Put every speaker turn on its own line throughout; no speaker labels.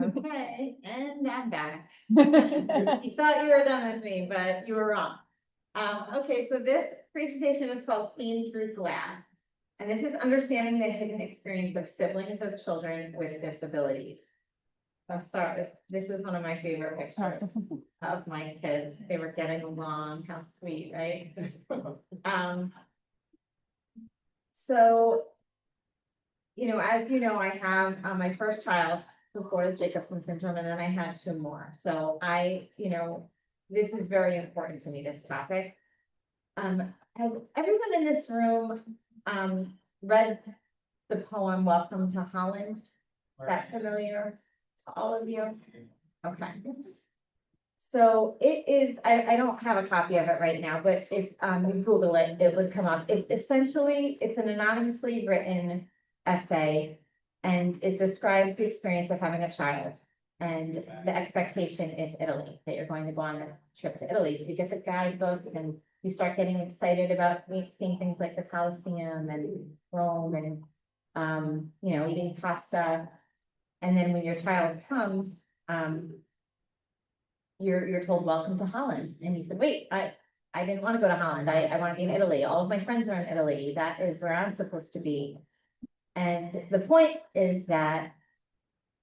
Okay, and I'm back. You thought you were done with me, but you were wrong. Okay, so this presentation is called Seen Through Glass. And this is understanding the hidden experience of siblings of children with disabilities. I'll start with, this is one of my favorite pictures of my kids. They were getting along, how sweet, right? So, as you know, I have my first child was born with Jacobson syndrome, and then I had two more. So this is very important to me, this topic. Has everyone in this room read the poem Welcome to Holland? Is that familiar to all of you? Okay. So it is, I don't have a copy of it right now, but if you Google it, it would come up. It's an anonymously written essay, and it describes the experience of having a child. And the expectation is Italy, that you're going to go on this trip to Italy. So you get the guidebook and you start getting excited about seeing things like the Colosseum and Rome and, eating pasta. And then when your child comes, you're told, welcome to Holland. And you said, wait, I didn't want to go to Holland. I want to be in Italy. All of my friends are in Italy. That is where I'm supposed to be. And the point is that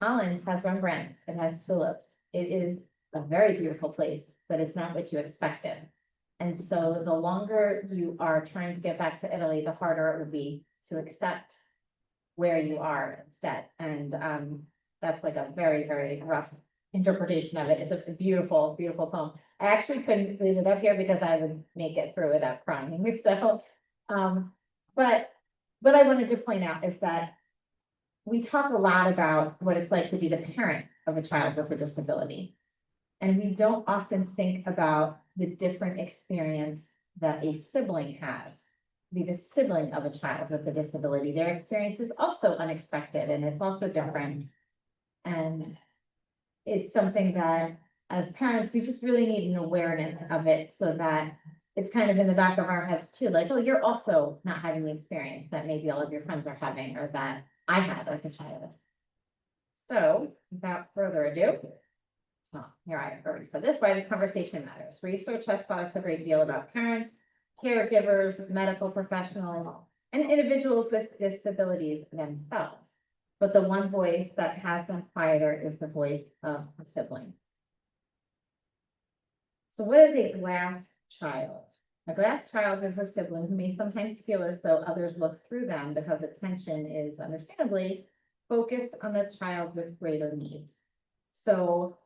Holland has Rembrandt, it has tulips. It is a very beautiful place, but it's not what you expected. And so the longer you are trying to get back to Italy, the harder it will be to accept where you are instead. And that's like a very, very rough interpretation of it. It's a beautiful, beautiful poem. I actually couldn't leave it up here because I would make it through without crying. So, but what I wanted to point out is that we talk a lot about what it's like to be the parent of a child with a disability. And we don't often think about the different experience that a sibling has. Be the sibling of a child with a disability. Their experience is also unexpected and it's also different. And it's something that as parents, we just really need an awareness of it so that it's kind of in the back of our heads too. Like, oh, you're also not having the experience that maybe all of your friends are having or that I had as a child. So without further ado, here I already said this, why this conversation matters. Research has taught us a great deal about parents, caregivers, medical professionals, and individuals with disabilities themselves. But the one voice that has been quieter is the voice of a sibling. So what is a glass child? A glass child is a sibling who may sometimes feel as though others look through them because attention is understandably focused on the child with greater needs. So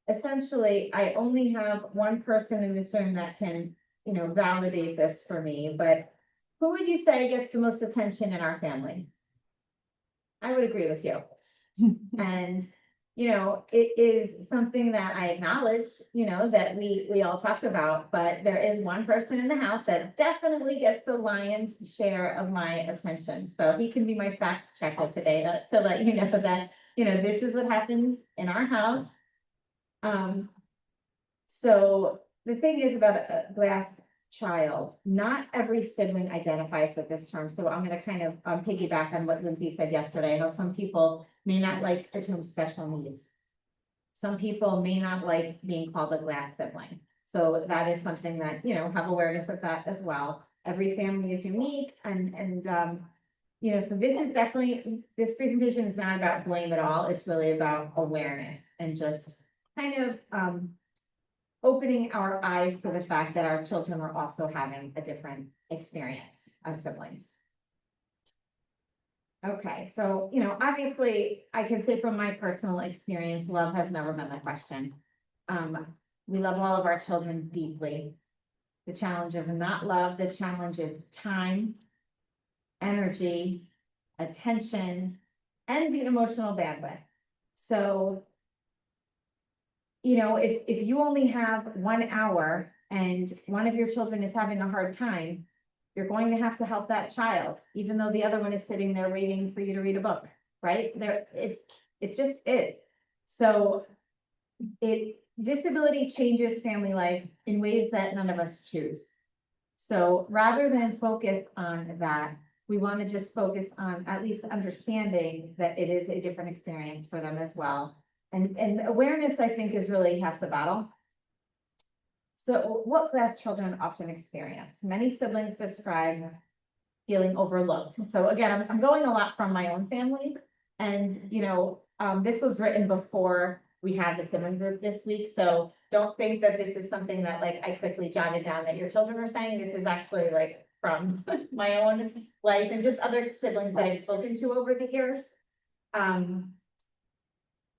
essentially, I only have one person in this room that can, validate this for me, but who would you say gets the most attention in our family? I would agree with you. And it is something that I acknowledge, that we all talk about, but there is one person in the house that definitely gets the lion's share of my attention. So he can be my fact checker today to let you know that, this is what happens in our house. So the thing is about a glass child, not every sibling identifies with this term. So I'm going to kind of piggyback on what Lindsay said yesterday. I know some people may not like the term special needs. Some people may not like being called a glass sibling. So that is something that, have awareness of that as well. Every family is unique and so this presentation is not about blame at all. It's really about awareness and just kind of opening our eyes to the fact that our children are also having a different experience as siblings. Okay, so, obviously I can say from my personal experience, love has never been the question. We love all of our children deeply. The challenge is not love, the challenge is time, energy, attention, and the emotional bandwidth. So, if you only have 1 hour and one of your children is having a hard time, you're going to have to help that child, even though the other one is sitting there waiting for you to read a book, right? It just is. So disability changes family life in ways that none of us choose. So rather than focus on that, we want to just focus on at least understanding that it is a different experience for them as well. And awareness, I think, is really half the battle. So what glass children often experience, many siblings describe feeling overlooked. So again, I'm going a lot from my own family. And, this was written before we had the sibling group this week. So don't think that this is something that like I quickly jotted down that your children are saying. This is actually like from my own life and just other siblings that I've spoken to over the years.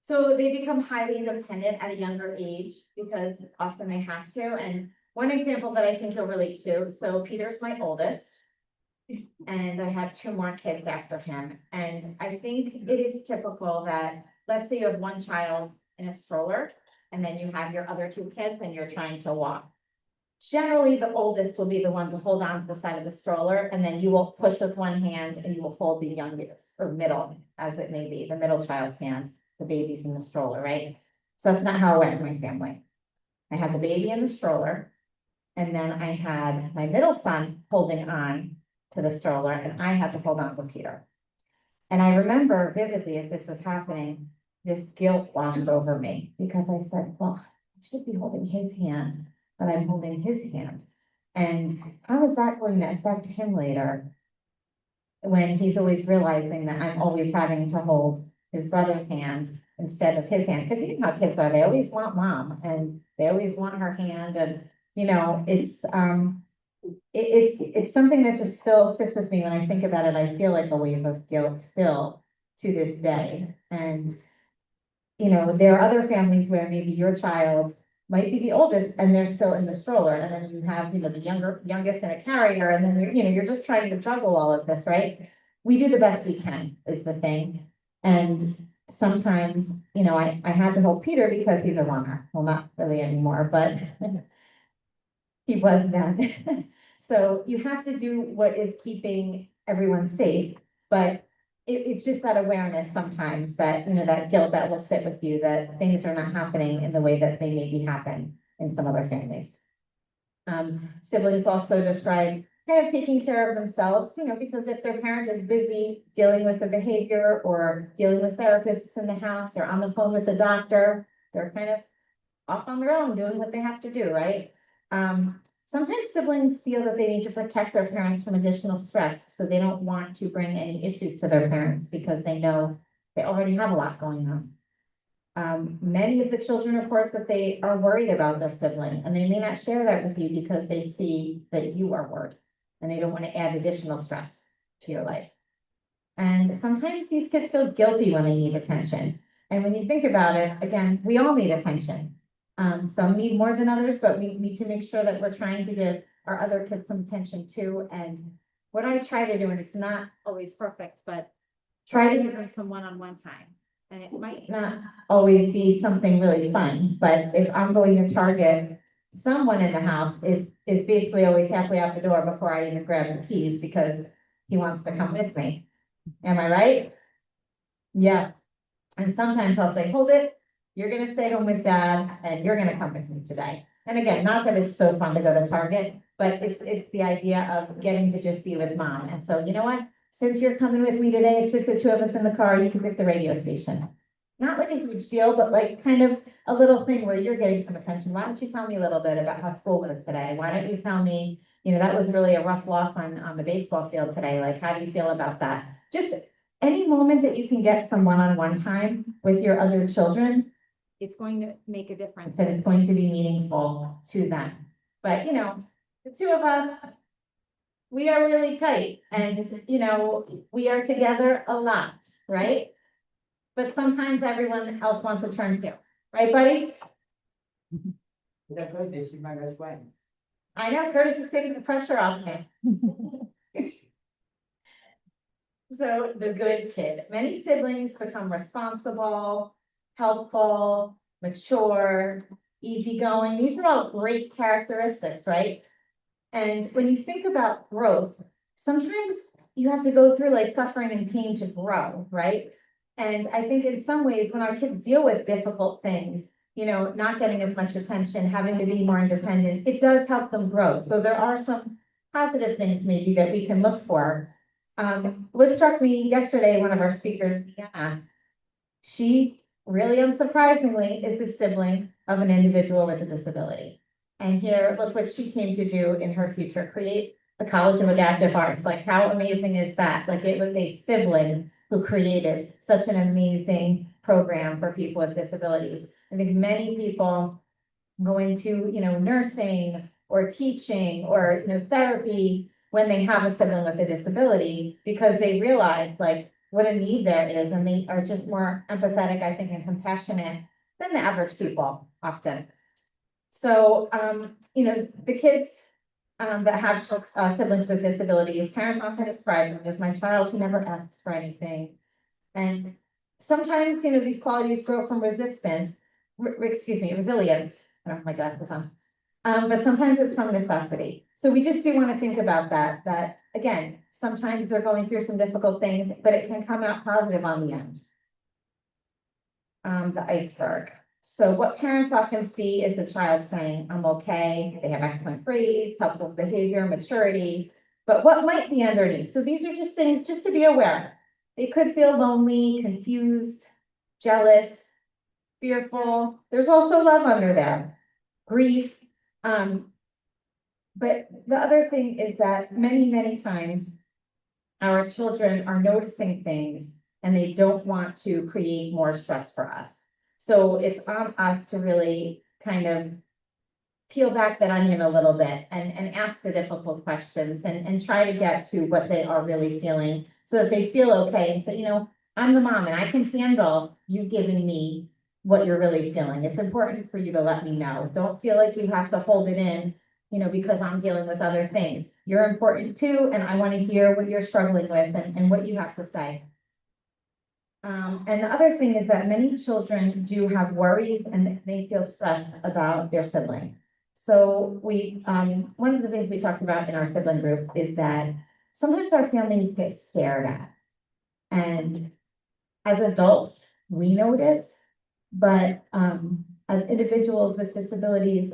So they become highly independent at a younger age because often they have to. And one example that I think you'll relate to, so Peter's my oldest, and I had two more kids after him. And I think it is typical that, let's say you have one child in a stroller, and then you have your other two kids and you're trying to walk. Generally, the oldest will be the one to hold on to the side of the stroller, and then you will push with one hand and you will hold the youngest or middle, as it may be, the middle child's hand, the baby's in the stroller, right? So that's not how it went in my family. I had the baby in the stroller, and then I had my middle son holding on to the stroller, and I had to hold on to Peter. And I remember vividly as this was happening, this guilt washed over me because I said, well, I should be holding his hand, but I'm holding his hand. And how is that going to affect him later when he's always realizing that I'm always having to hold his brother's hand instead of his hand? Because you know how kids are, they always want mom and they always want her hand. And, it's something that just still sits with me when I think about it. I feel like a wave of guilt still to this day. And, there are other families where maybe your child might be the oldest and they're still in the stroller. And then you have, the youngest in a carrier. And then you're just trying to juggle all of this, right? We do the best we can is the thing. And sometimes, I had to hold Peter because he's a runner. Well, not really anymore, but he was then. So you have to do what is keeping everyone safe, but it's just that awareness sometimes that, that guilt that will sit with you, that things are not happening in the way that they maybe happen in some other families. Siblings also describe kind of taking care of themselves, because if their parent is busy dealing with the behavior or dealing with therapists in the house or on the phone with the doctor, they're kind of off on their own doing what they have to do, right? Sometimes siblings feel that they need to protect their parents from additional stress, so they don't want to bring any issues to their parents because they know they already have a lot going on. Many of the children report that they are worried about their sibling, and they may not share that with you because they see that you are worried, and they don't want to add additional stress to your life. And sometimes these kids feel guilty when they need attention. And when you think about it, again, we all need attention. Some need more than others, but we need to make sure that we're trying to give our other kids some attention too. And what I try to do, and it's not always perfect, but try to give them some one-on-one time. And it might not always be something really fun, but if I'm going to target someone in the house is basically always halfway out the door before I even grab the keys because he wants to come with me. Am I right? Yeah. And sometimes I'll say, hold it. You're going to stay home with dad and you're going to come with me today. And again, not that it's so fun to go to Target, but it's the idea of getting to just be with mom. And so, you know what? Since you're coming with me today, it's just the two of us in the car. You can pick the radio station. Not like a huge deal, but like kind of a little thing where you're getting some attention. Why don't you tell me a little bit about how school was today? Why don't you tell me, that was really a rough loss on the baseball field today. Like, how do you feel about that? Just any moment that you can get some one-on-one time with your other children, it's going to make a difference and it's going to be meaningful to them. But, the two of us, we are really tight and, we are together a lot, right? But sometimes everyone else wants a turn too. Right, buddy?
That's good. This is my best friend.
I know Curtis is taking the pressure off me. So the good kid. Many siblings become responsible, helpful, mature, easygoing. These are all great characteristics, right? And when you think about growth, sometimes you have to go through like suffering and pain to grow, right? And I think in some ways, when our kids deal with difficult things, not getting as much attention, having to be more independent, it does help them grow. So there are some positive things maybe that we can look for. What struck me yesterday, one of our speakers, Deanna, she really unsurprisingly is the sibling of an individual with a disability. And here, look what she came to do in her future, create the College of Adaptive Arts. Like, how amazing is that? Like, it was a sibling who created such an amazing program for people with disabilities. I think many people go into, nursing or teaching or, therapy when they have a sibling with a disability because they realize like what a need there is, and they are just more empathetic, I think, and compassionate than the average people often. So, the kids that have siblings with disabilities, parents often describe them as my child who never asks for anything. And sometimes, these qualities grow from resilience. I don't have my glasses on. But sometimes it's from necessity. So we just do want to think about that again, sometimes they're going through some difficult things, but it can come out positive on the end. The iceberg. So what parents often see is the child saying, I'm okay, they have excellent grades, helpful behavior, maturity, but what might be underneath? So these are just things just to be aware. They could feel lonely, confused, jealous, fearful. There's also love under there, grief. But the other thing is that many times our children are noticing things and they don't want to create more stress for us. So it's on us to really kind of peel back that onion a little bit and ask the difficult questions and try to get to what they are really feeling so that they feel okay and say, I'm the mom and I can handle you giving me what you're really feeling. It's important for you to let me know. Don't feel like you have to hold it in, because I'm dealing with other things. You're important too, and I want to hear what you're struggling with and what you have to say. And the other thing is that many children do have worries and they feel stressed about their sibling. So one of the things we talked about in our sibling group is that sometimes our families get stared at. And as adults, we notice, but as individuals with disabilities,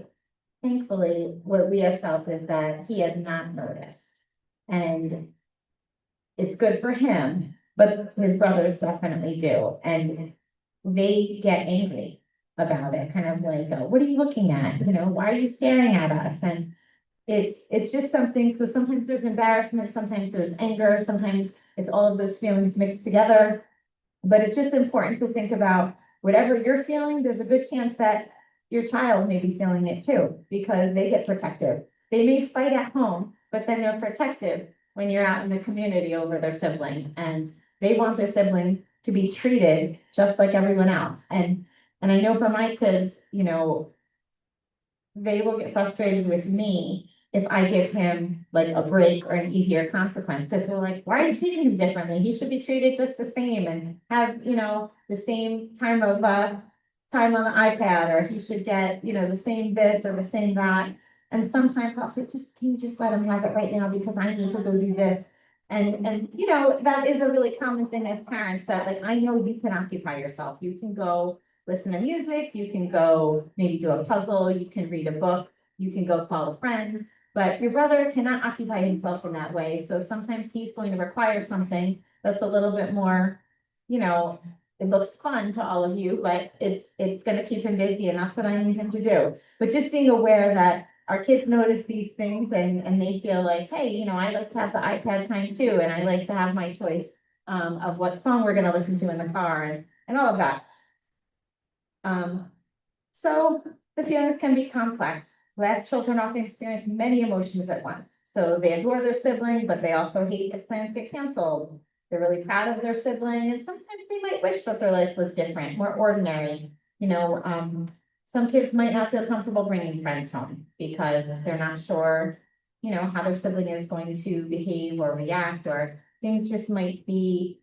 thankfully, what we have felt is that he has not noticed. And it's good for him, but his brothers definitely do. And they get angry about it, kind of like, what are you looking at? Why are you staring at us? And it's just something. So sometimes there's embarrassment, sometimes there's anger, sometimes it's all of those feelings mixed together. But it's just important to think about whatever you're feeling, there's a good chance that your child may be feeling it too, because they get protective. They may fight at home, but then they're protective when you're out in the community over their sibling, and they want their sibling to be treated just like everyone else. And I know for my kids, they will get frustrated with me if I give him like a break or an easier consequence, because they're like, why are you treating him differently? He should be treated just the same and have, the same time on the iPad, or he should get, the same this or the same that. And sometimes I'll say, can you just let him have it right now because I need to go do this. And that is a really common thing as parents, that like, I know you can occupy yourself. You can go listen to music, you can go maybe do a puzzle, you can read a book, you can go call a friend, but your brother cannot occupy himself in that way. So sometimes he's going to require something that's a little bit more, it looks fun to all of you, but it's going to keep him busy, and that's what I need him to do. But just being aware that our kids notice these things and they feel like, hey, I like to have the iPad time too, and I like to have my choice of what song we're going to listen to in the car and all of that. So the feelings can be complex. Last children often experience many emotions at once. So they adore their sibling, but they also hate if plans get canceled. They're really proud of their sibling, and sometimes they might wish that their life was different, more ordinary. Some kids might not feel comfortable bringing friends home because they're not sure, how their sibling is going to behave or react, or things just might be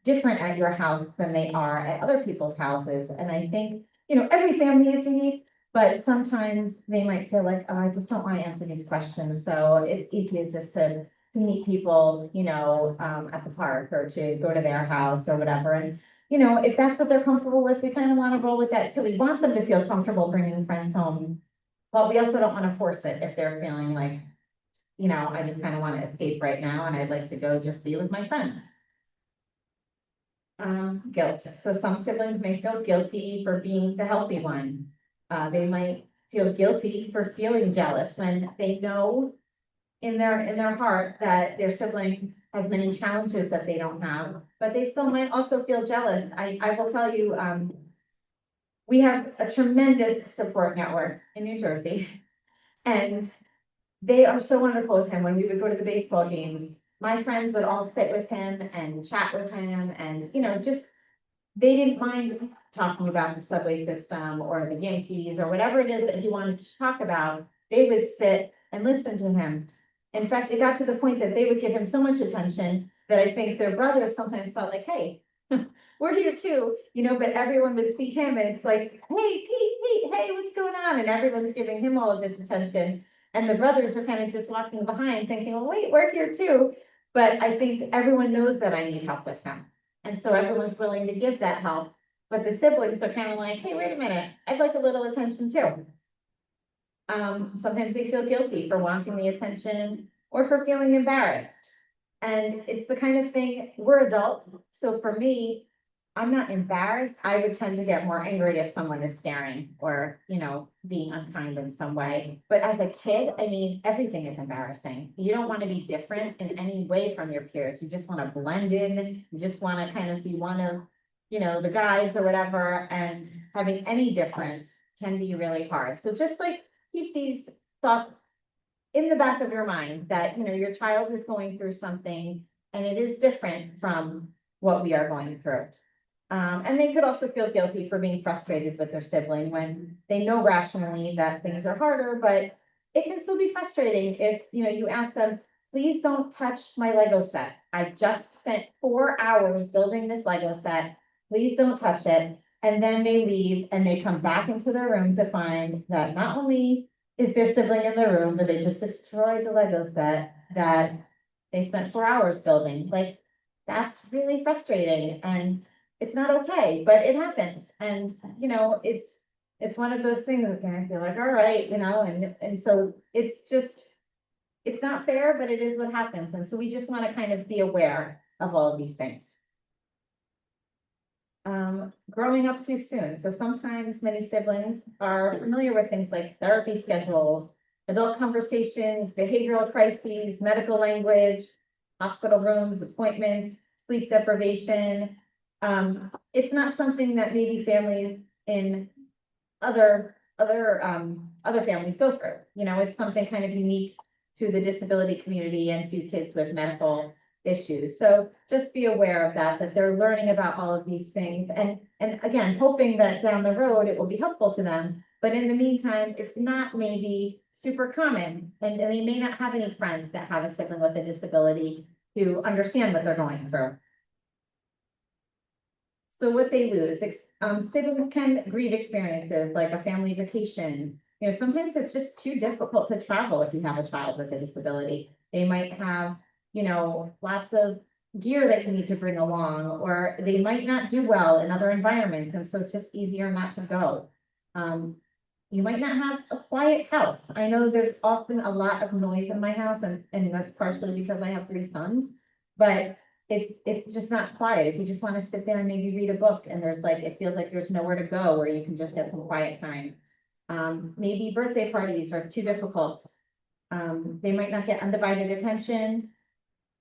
different at your house than they are at other people's houses. And I think, every family is unique, but sometimes they might feel like, oh, I just don't want to answer these questions. So it's easier just to meet people, at the park or to go to their house or whatever. And, if that's what they're comfortable with, we kind of want to roll with that too. We want them to feel comfortable bringing friends home, but we also don't want to force it if they're feeling like you know, I just kind of want to escape right now and I'd like to go just be with my friends. Guilt. So some siblings may feel guilty for being the healthy one. They might feel guilty for feeling jealous when they know in their heart that their sibling has many challenges that they don't have, but they still might also feel jealous. I will tell you, we have a tremendous support network in New Jersey, and they are so wonderful with him. When we would go to the baseball games, my friends would all sit with him and chat with him, and you know, just they didn't mind talking about the subway system or the Yankees or whatever it is that he wanted to talk about. They would sit and listen to him. In fact, it got to the point that they would give him so much attention that I think their brothers sometimes felt like, hey, we're here too, you know, but everyone would see him and it's like, hey, Pete, hey, what's going on? And everyone's giving him all of this attention. And the brothers are kind of just walking behind thinking, well, wait, we're here too. But I think everyone knows that I need help with him. And so everyone's willing to give that help. But the siblings are kind of like, hey, wait a minute, I'd like a little attention too. Sometimes they feel guilty for wanting the attention or for feeling embarrassed. And it's the kind of thing, we're adults. So for me, I'm not embarrassed. I would tend to get more angry if someone is staring or, you know, being unkind in some way. But as a kid, I mean, everything is embarrassing. You don't want to be different in any way from your peers. You just want to blend in. You just want to kind of be one of, you know, the guys or whatever. And having any difference can be really hard. So just like keep these thoughts in the back of your mind that, you know, your child is going through something and it is different from what we are going through. And they could also feel guilty for being frustrated with their sibling when they know rationally that things are harder, but it can still be frustrating if, you know, you ask them, please don't touch my Lego set. I just spent 4 hours building this Lego set. Please don't touch it. And then they leave and they come back into their room to find that not only is their sibling in the room, but they just destroyed the Lego set that they spent 4 hours building. Like, that's really frustrating. And it's not okay, but it happens. And, you know, it's one of those things that I feel like, all right, you know, and so it's just, it's not fair, but it is what happens. And so we just want to kind of be aware of all of these things. Growing up too soon. So sometimes many siblings are familiar with things like therapy schedules, adult conversations, behavioral crises, medical language, hospital rooms, appointments, sleep deprivation. It's not something that maybe families in other families go through. You know, it's something kind of unique to the disability community and to kids with medical issues. So just be aware of that they're learning about all of these things and again, hoping that down the road it will be helpful to them. But in the meantime, it's not maybe super common and they may not have any friends that have a sibling with a disability who understand what they're going through. So what they lose, siblings can grieve experiences like a family vacation. You know, sometimes it's just too difficult to travel if you have a child with a disability. They might have, you know, lots of gear that you need to bring along, or they might not do well in other environments, and so it's just easier not to go. You might not have a quiet house. I know there's often a lot of noise in my house, and that's partially because I have 3 sons, but it's just not quiet. If you just want to sit there and maybe read a book and there's like, it feels like there's nowhere to go where you can just get some quiet time. Maybe birthday parties are too difficult. They might not get undivided attention,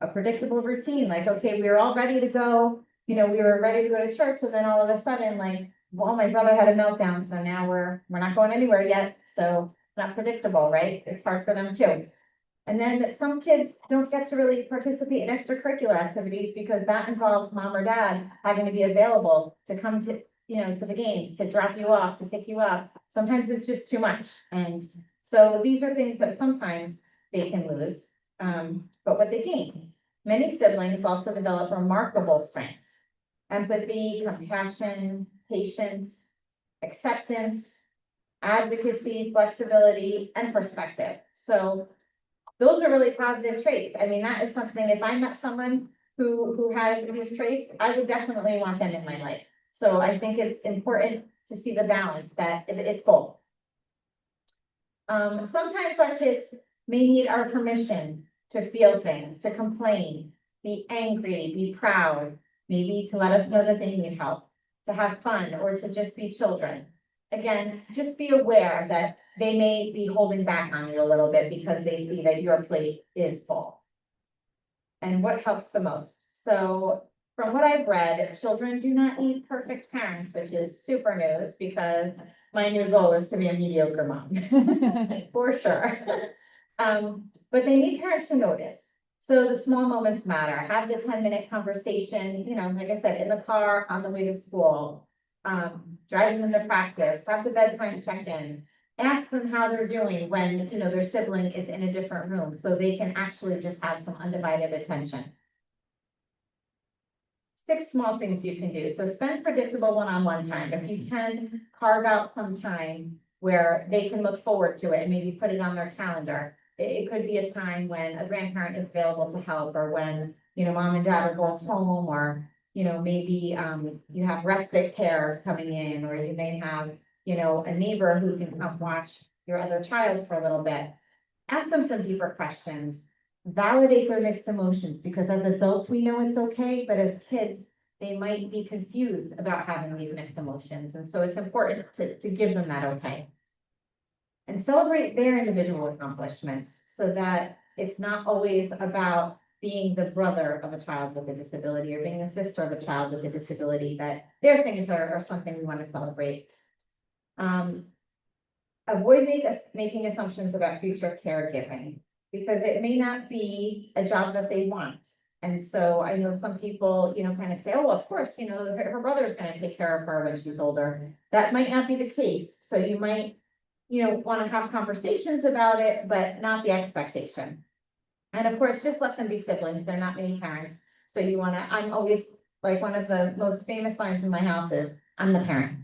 a predictable routine, like, okay, we were all ready to go, you know, we were ready to go to church, and then all of a sudden, like, well, my brother had a meltdown, so now we're not going anywhere yet, so it's not predictable, right? It's hard for them too. And then some kids don't get to really participate in extracurricular activities because that involves mom or dad having to be available to come to, you know, to the games, to drop you off, to pick you up. Sometimes it's just too much. And so these are things that sometimes they can lose, but what they gain. Many siblings also develop remarkable strengths: empathy, compassion, patience, acceptance, advocacy, flexibility, and perspective. So those are really positive traits. I mean, that is something, if I met someone who had these traits, I would definitely want them in my life. So I think it's important to see the balance that it's both. Sometimes our kids may need our permission to feel things, to complain, be angry, be proud, maybe to let us know that they need help, to have fun, or to just be children. Again, just be aware that they may be holding back on you a little bit because they see that your plate is full. And what helps the most? So from what I've read, children do not need perfect parents, which is super news because my new goal is to be a mediocre mom, for sure. But they need parents who notice. So the small moments matter. Have the 10-minute conversation, you know, like I said, in the car, on the way to school, driving them to practice, have the bedtime check-in, ask them how they're doing when, you know, their sibling is in a different room, so they can actually just have some undivided attention. 6 small things you can do. So spend predictable one-on-one time. If you can carve out some time where they can look forward to it and maybe put it on their calendar. It could be a time when a grandparent is available to help, or when, you know, mom and dad are both home, or, you know, maybe you have respite care coming in, or you may have, you know, a neighbor who can come watch your other child for a little bit. Ask them some deeper questions. Validate their mixed emotions, because as adults, we know it's okay, but as kids, they might be confused about having these mixed emotions. And so it's important to give them that okay. And celebrate their individual accomplishments so that it's not always about being the brother of a child with a disability or being the sister of a child with a disability, that their things are something we want to celebrate. Avoid making assumptions about future caregiving, because it may not be a job that they want. And so I know some people, you know, kind of say, oh, of course, you know, her brother's going to take care of her when she's older. That might not be the case. So you might, you know, want to have conversations about it, but not the expectation. And of course, just let them be siblings. They're not many parents. So you want to, I'm always, like, one of the most famous lines in my house is, I'm the parent.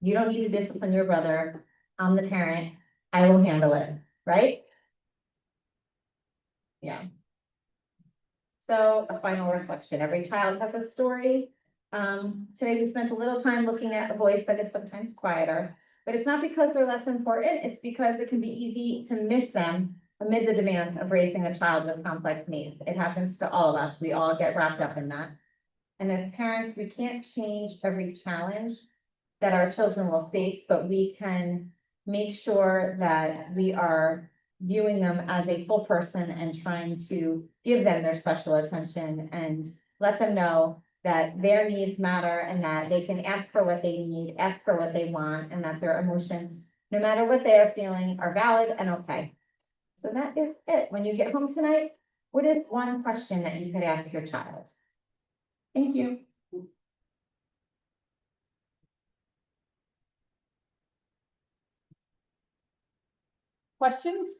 You don't need to discipline your brother. I'm the parent. I will handle it, right? Yeah. So a final reflection. Every child has a story. Today we spent a little time looking at a voice that is sometimes quieter, but it's not because they're less important. It's because it can be easy to miss them amid the demands of raising a child with complex needs. It happens to all of us. We all get wrapped up in that. And as parents, we can't change every challenge that our children will face, but we can make sure that we are viewing them as a full person and trying to give them their special attention and let them know that their needs matter and that they can ask for what they need, ask for what they want, and that their emotions, no matter what they are feeling, are valid and okay. So that is it. When you get home tonight, what is one question that you could ask your child? Thank you. Questions?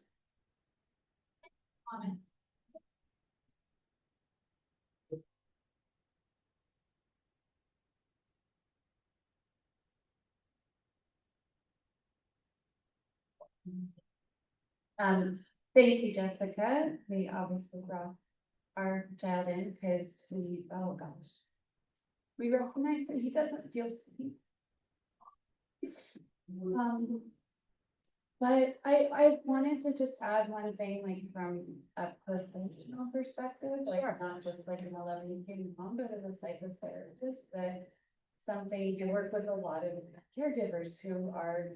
Thank you, Jessica. We obviously brought our child in because oh gosh, we recognize that he doesn't feel seen. But I wanted to just add one thing, like from a professional perspective, like not just like an 11-year mom, but as a psychotherapist, that something you work with a lot of caregivers who are,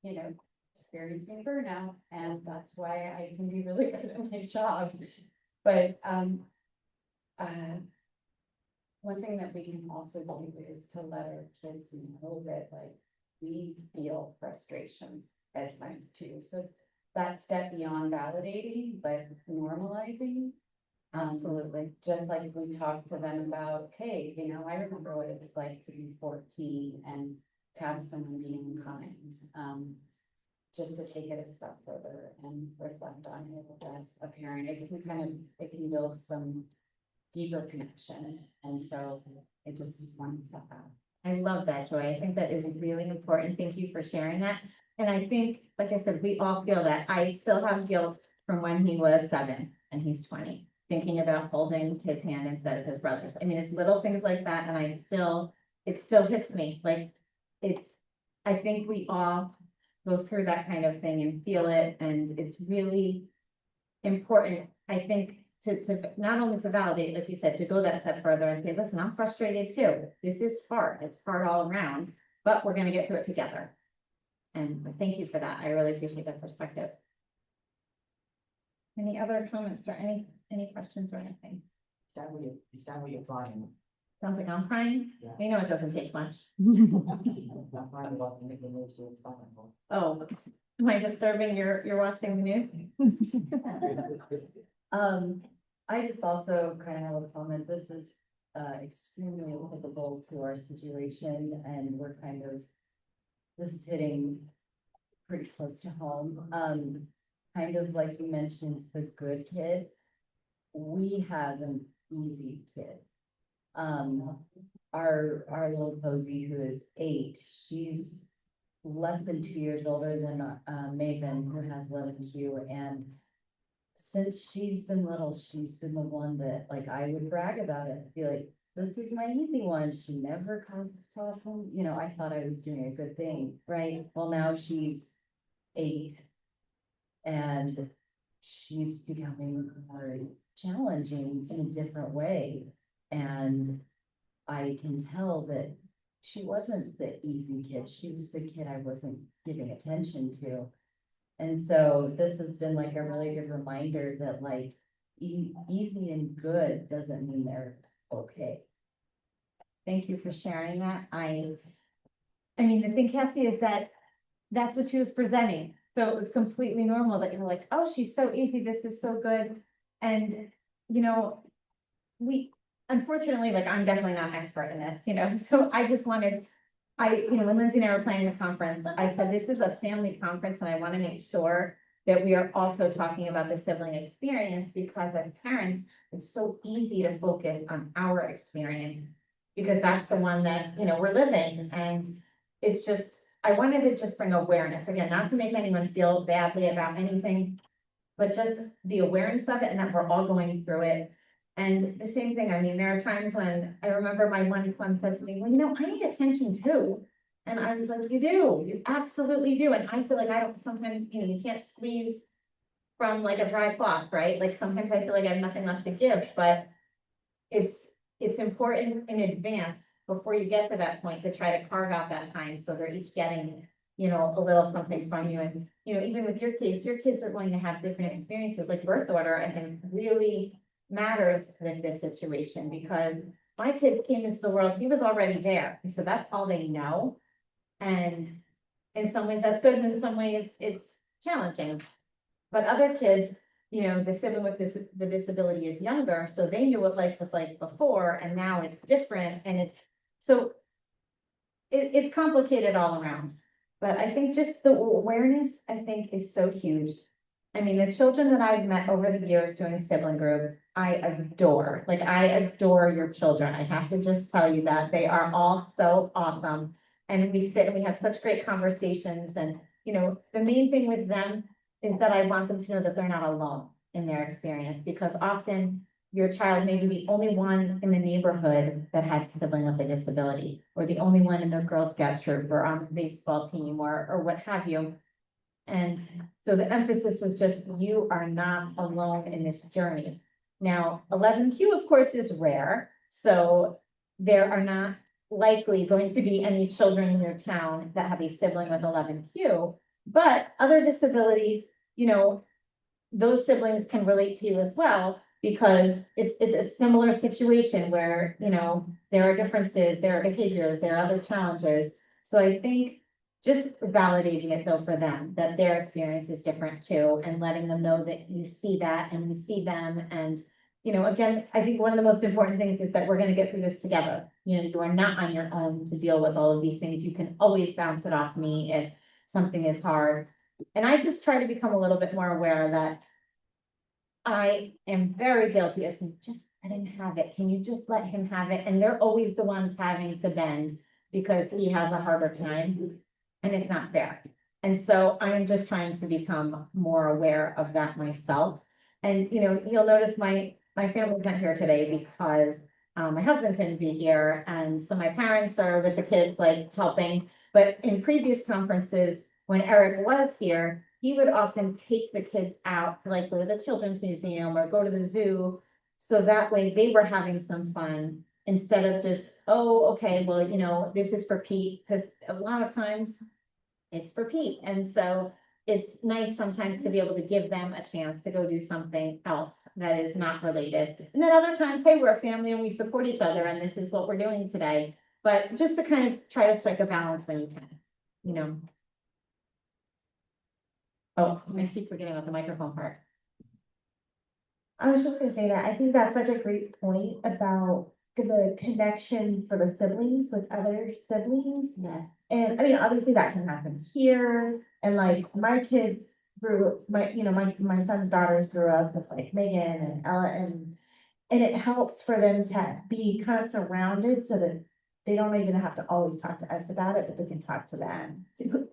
you know, experiencing burnout, and that's why I can be really good at my job. But one thing that we can also do is to let our kids know that, like, we feel frustration at times too. So that step beyond validating, but normalizing.
Absolutely.
Just like we talked to them about, hey, you know, I remember what it was like to be 14 and have someone be unkind. Just to take it a step further and reflect on it as a parent, it can build some deeper connection. And so I just wanted to have.
I love that, Joy. I think that is really important. Thank you for sharing that. And I think, like I said, we all feel that. I still have guilt from when he was 7 and he's 20, thinking about holding his hand instead of his brother's. I mean, it's little things like that. And it still hits me. Like, I think we all go through that kind of thing and feel it, and it's really important, I think, to not only to validate, like you said, to go that step further and say, listen, I'm frustrated too. This is hard. It's hard all around, but we're gonna get through it together. And thank you for that. I really appreciate that perspective. Any other comments or any questions or anything?
Is that what you're flying?
Sounds like I'm crying.
Yeah.
We know it doesn't take much.
I'm flying about to make a move, so it's fine.
Oh, am I disturbing you're watching the news?
I just also kind of have a comment. This is extremely applicable to our situation, and we're kind of, this is hitting pretty close to home. Kind of like you mentioned, the good kid. We have an easy kid. Our little Posey, who is 8, she's less than 2 years older than Maven, who has 11Q, and since she's been little, she's been the one that, like, I would brag about it, be like, this is my easy one, she never causes problem, you know, I thought I was doing a good thing.
Right.
Well, now she's 8, and she's becoming more challenging in a different way, and I can tell that she wasn't the easy kid, she was the kid I wasn't giving attention to. And so this has been like a really good reminder that, like, easy and good doesn't mean they're okay.
Thank you for sharing that. I mean, the thing, Cassie, is that that's what she was presenting. So it was completely normal that you're like, oh, she's so easy. This is so good. And, you know, unfortunately, like, I'm definitely not an expert in this, you know, so I just wanted, when Lindsay and I were planning the conference, I said, this is a family conference and I want to make sure that we are also talking about the sibling experience, because as parents, it's so easy to focus on our experience because that's the one that, we're living. And it's just, I wanted to just bring awareness, again, not to make anyone feel badly about anything, but just the awareness of it and that we're all going through it. And the same thing, I mean, there are times when I remember my one son said to me, well, I need attention too. And I was like, you do, you absolutely do. And I feel like I don't sometimes, you can't squeeze from like a dry cloth, right? Like sometimes I feel like I have nothing left to give, but it's important in advance before you get to that point to try to carve out that time. So they're each getting, a little something from you. And, even with your case, your kids are going to have different experiences, like birth order, I think really matters with this situation, because my kids came into the world, he was already there. And so that's all they know. And in some ways that's good, and in some ways it's challenging. But other kids, the sibling with the disability is younger, so they knew what life was like before, and now it's different. And it's complicated all around. But I think just the awareness, I think, is so huge. I mean, the children that I've met over the years doing sibling group, I adore your children. I have to just tell you that they are all so awesome. And we sit and we have such great conversations. And, the main thing with them is that I want them to know that they're not alone in their experience, because often your child may be the only one in the neighborhood that has a sibling with a disability, or the only one in their Girl Scout troop or on the baseball team or what have you. And so the emphasis was just, you are not alone in this journey. Now, 11Q, of course, is rare. So there are not likely going to be any children in your town that have a sibling with 11Q, but other disabilities, those siblings can relate to you as well, because it's a similar situation where, there are differences, there are behaviors, there are other challenges. So I think just validating it though for them, that their experience is different too, and letting them know that you see that and you see them. And, again, I think one of the most important things is that we're going to get through this together. You are not on your own to deal with all of these things. You can always bounce it off me if something is hard. And I just try to become a little bit more aware that I am very guilty of saying, just let him have it. Can you just let him have it? And they're always the ones having to bend because he has a harder time, and it's not fair. And so I'm just trying to become more aware of that myself. And, you'll notice my family's not here today because my husband couldn't be here. And so my parents are with the kids, like helping. But in previous conferences, when Eric was here, he would often take the kids out to like go to the children's museum or go to the zoo. So that way they were having some fun instead of just, oh, okay, well, this is for Pete, because a lot of times it's for Pete. And so it's nice sometimes to be able to give them a chance to go do something else that is not related. And then other times, hey, we're a family and we support each other and this is what we're doing today. But just to kind of try to strike a balance when you can. Oh, I keep forgetting about the microphone part.
I was just gonna say that, I think that's such a great point about the connection for the siblings with other siblings.
Yeah.
And I mean, obviously that can happen here, and like my kids my son's daughters grew up with like Megan and Ella, and it helps for them to be kind of surrounded so that they don't even have to always talk to us about it, but they can talk to them.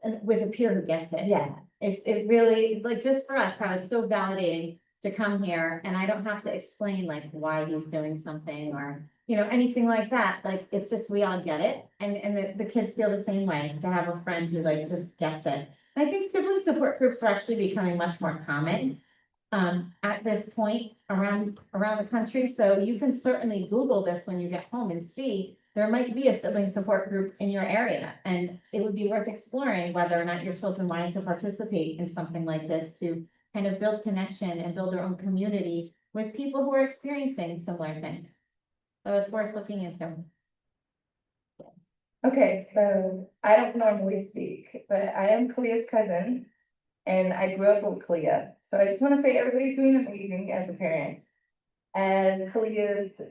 And with a peer who gets it.
Yeah.
It really, like, just for us, how it's so validating to come here and I don't have to explain like why he's doing something or, anything like that. Like, it's just, we all get it. And the kids feel the same way to have a friend who like just gets it. And I think sibling support groups are actually becoming much more common at this point around the country. So you can certainly Google this when you get home and see there might be a sibling support group in your area. And it would be worth exploring whether or not your children wanted to participate in something like this to kind of build connection and build their own community with people who are experiencing similar things. So it's worth looking into.
Okay, so I don't normally speak, but I am Kalia's cousin and I grew up with Kalia. So I just want to say everybody's doing amazing as a parent. And Kalia's,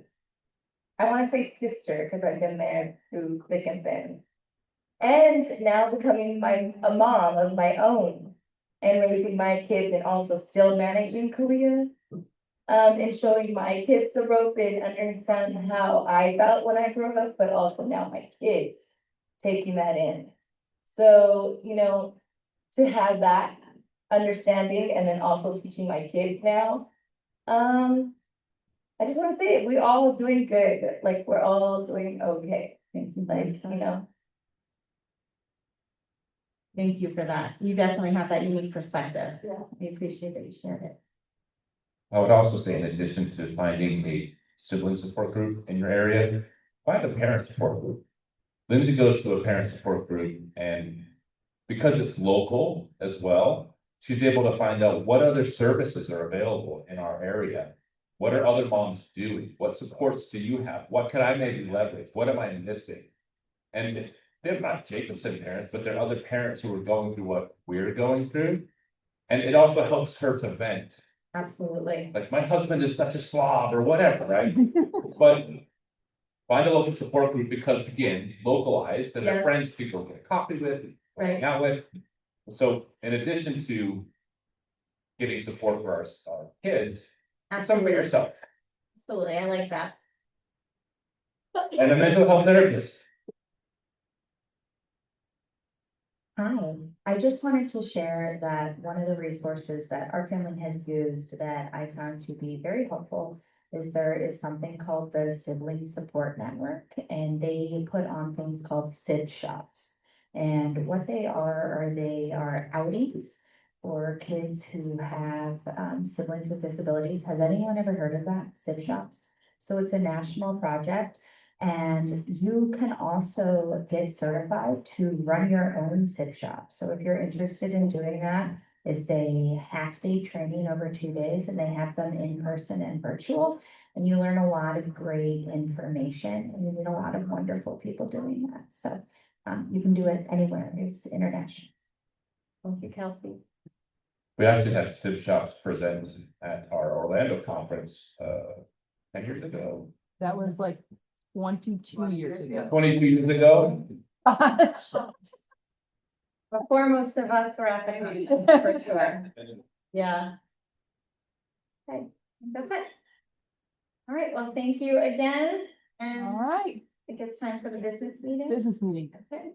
I want to say sister, because I've been there through thick and thin. And now becoming a mom of my own and raising my kids and also still managing Kalia. And showing my kids the rope and understand how I felt when I grew up, but also now my kids taking that in. So, to have that understanding and then also teaching my kids now. I just want to say we all doing good, like we're all doing okay.
Thank you.
Like,
Thank you for that. You definitely have that unique perspective.
Yeah.
We appreciate that you shared it.
I would also say, in addition to finding a sibling support group in your area, find a parent support group. Lindsay goes to a parent support group, and because it's local as well, she's able to find out what other services are available in our area. What are other moms doing? What supports do you have? What can I maybe leverage? What am I missing? And they're not Jacobson parents, but they're other parents who are going through what we're going through. And it also helps her to vent.
Absolutely.
Like, my husband is such a slob or whatever, right? But find a local support group because, again, localized and
Yeah.
their friends to go get coffee with,
Right.
hang out with. So in addition to getting support for our kids, get some for yourself
Absolutely. I like that.
and a mental health therapist.
Hi, I just wanted to share that one of the resources that our family has used that I found to be very helpful is there is something called the Sibling Support Network, and they put on things called SID shops. And what they are outings for kids who have siblings with disabilities. Has anyone ever heard of that, SID shops? So it's a national project. And you can also get certified to run your own SIP shop. So if you're interested in doing that, it's a half-day training over 2 days, and they have them in person and virtual. And you learn a lot of great information, and you meet a lot of wonderful people doing that. So you can do it anywhere. It's international.
Thank you, Kelsey.
We actually had SIP shops present at our Orlando conference 10 years ago,
That was like 22 years ago.
22 years ago.
Before most of us were at the conference, for sure. Yeah. Okay, that's it. All right, well, thank you again. And
All
I
right,
think it's time for the business meeting.
business meeting.
Okay.